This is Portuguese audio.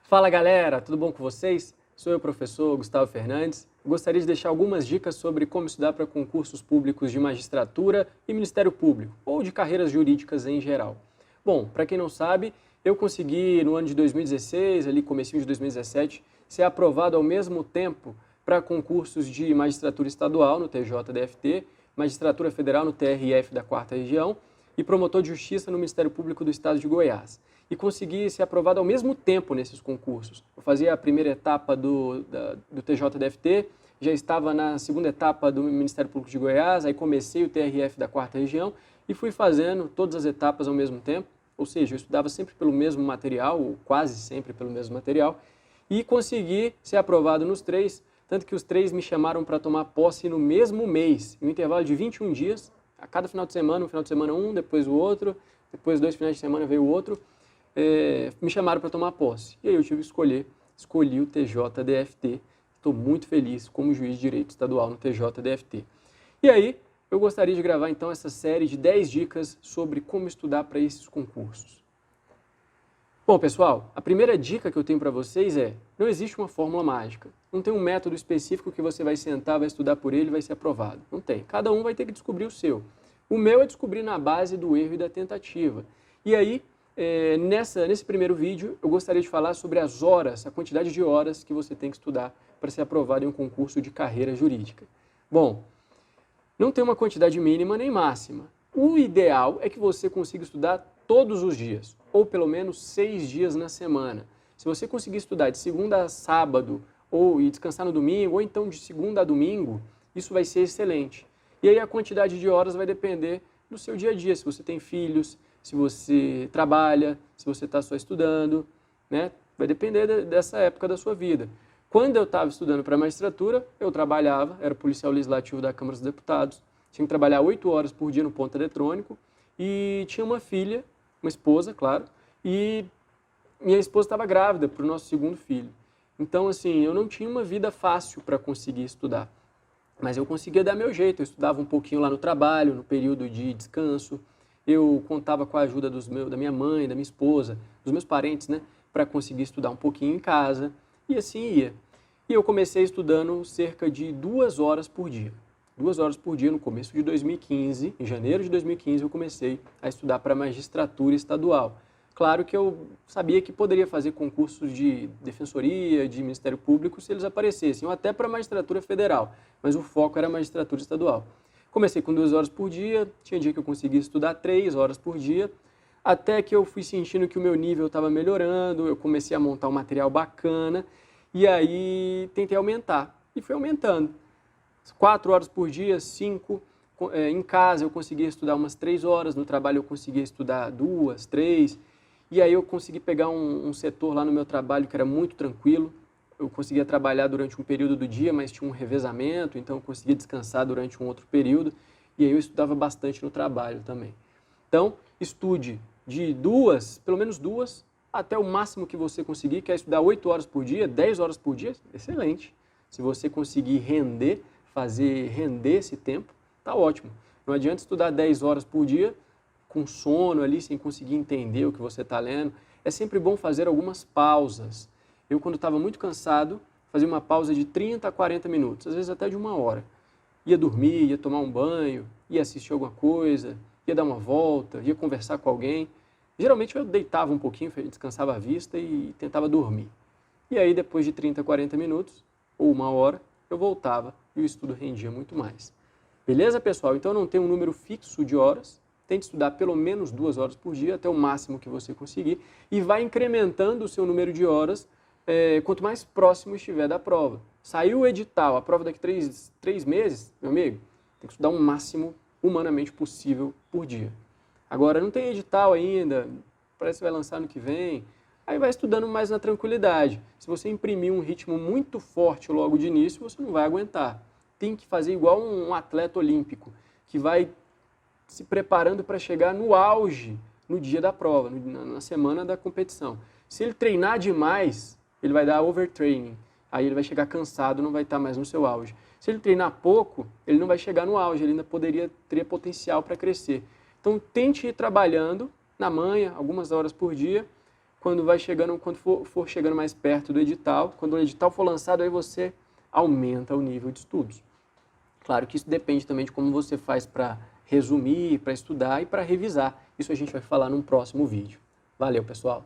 Fala galera, tudo bom com vocês? Sou eu, professor Gustavo Fernandes. Gostaria de deixar algumas dicas sobre como estudar para concursos públicos de magistratura e Ministério Público, ou de carreiras jurídicas em geral. Bom, para quem não sabe, eu consegui no ano de 2016, ali comecinho de 2017, ser aprovado ao mesmo tempo para concursos de magistratura estadual no TJDFT, magistratura federal no TRF da 4ª Região e promotor de justiça no Ministério Público do Estado de Goiás. E consegui ser aprovado ao mesmo tempo nesses concursos. Eu fazia a primeira etapa do TJDFT, já estava na segunda etapa do Ministério Público de Goiás, aí comecei o TRF da 4ª Região e fui fazendo todas as etapas ao mesmo tempo, ou seja, eu estudava sempre pelo mesmo material, ou quase sempre pelo mesmo material, e consegui ser aprovado nos três, tanto que os três me chamaram para tomar posse no mesmo mês, em um intervalo de 21 dias, a cada final de semana, um final de semana um, depois o outro, depois 2 finais de semana veio o outro, me chamaram para tomar posse. E aí eu tive que escolhi o TJDFT. Estou muito feliz como juiz de direito estadual no TJDFT. E aí eu gostaria de gravar então essa série de 10 dicas sobre como estudar para esses concursos. Bom, pessoal, a primeira dica que eu tenho para vocês é: não existe uma fórmula mágica. Não tem um método específico que você vai sentar, vai estudar por ele e vai ser aprovado. Não tem. Cada um vai ter que descobrir o seu. O meu é descobrir na base do erro e da tentativa. E aí, nesse primeiro vídeo, eu gostaria de falar sobre as horas, a quantidade de horas que você tem que estudar para ser aprovado em um concurso de carreira jurídica. Bom, não tem uma quantidade mínima nem máxima. O ideal é que você consiga estudar todos os dias, ou pelo menos 6 dias na semana. Se você conseguir estudar de segunda a sábado, e descansar no domingo, ou então de segunda a domingo, isso vai ser excelente. E aí a quantidade de horas vai depender do seu dia a dia, se você tem filhos, se você trabalha, se você está só estudando, né? Vai depender dessa época da sua vida. Quando eu estava estudando para a magistratura, eu trabalhava, era policial legislativo da Câmara dos Deputados, tinha que trabalhar 8 horas por dia no ponto eletrônico e tinha uma filha, uma esposa, claro, e minha esposa estava grávida para o nosso segundo filho. Então, assim, eu não tinha uma vida fácil para conseguir estudar, mas eu conseguia dar meu jeito. Eu estudava um pouquinho lá no trabalho, no período de descanso, eu contava com a ajuda da minha mãe, da minha esposa, dos meus parentes, né, para conseguir estudar um pouquinho em casa, e assim ia. E eu comecei estudando cerca de 2 horas por dia. 2 horas por dia no começo de 2015, em janeiro de 2015, eu comecei a estudar para a magistratura estadual. Claro que eu sabia que poderia fazer concursos de defensoria, de Ministério Público, se eles aparecessem, ou até para a magistratura federal, mas o foco era a magistratura estadual. Comecei com 2 horas por dia, tinha dia que eu conseguia estudar 3 horas por dia, até que eu fui sentindo que o meu nível estava melhorando, eu comecei a montar um material bacana, e aí tentei aumentar, e fui aumentando. 4 horas por dia, 5, em casa eu conseguia estudar umas 3 horas, no trabalho eu conseguia estudar 2, 3, e aí eu consegui pegar um setor lá no meu trabalho que era muito tranquilo, eu conseguia trabalhar durante um período do dia, mas tinha um revezamento, então eu conseguia descansar durante um outro período, e aí eu estudava bastante no trabalho também. Então, estude de 2, pelo menos 2, até o máximo que você conseguir, que é estudar 8 horas por dia, 10 horas por dia, excelente. Se você conseguir fazer render esse tempo, tá ótimo. Não adianta estudar 10 horas por dia com sono ali, sem conseguir entender o que você está lendo. É sempre bom fazer algumas pausas. Eu, quando estava muito cansado, fazia uma pausa de 30 a 40 minutos, às vezes até de 1 hora. Ia dormir, ia tomar um banho, ia assistir alguma coisa, ia dar uma volta, ia conversar com alguém. Geralmente eu deitava um pouquinho, descansava a vista e tentava dormir. E aí, depois de 30 a 40 minutos, ou 1 hora, eu voltava e o estudo rendia muito mais. Beleza, pessoal? Então não tem um número fixo de horas, tente estudar pelo menos 2 horas por dia, até o máximo que você conseguir, e vai incrementando o seu número de horas quanto mais próximo estiver da prova. Saiu o edital, a prova daqui 3 meses, meu amigo, tem que estudar o máximo humanamente possível por dia. Agora, não tem edital ainda, parece que vai lançar no que vem, aí vai estudando mais na tranquilidade. Se você imprimir um ritmo muito forte logo de início, você não vai aguentar. Tem que fazer igual um atleta olímpico, que vai se preparando para chegar no auge no dia da prova, na semana da competição. Se ele treinar demais, ele vai dar overtraining. Aí ele vai chegar cansado, não vai estar mais no seu auge. Se ele treinar pouco, ele não vai chegar no auge, ele ainda teria potencial para crescer. Então, tente ir trabalhando na manhã, algumas horas por dia, quando for chegando mais perto do edital, quando o edital for lançado, aí você aumenta o nível de estudos. Claro que isso depende também de como você faz para resumir, para estudar e para revisar. Isso a gente vai falar num próximo vídeo. Valeu, pessoal!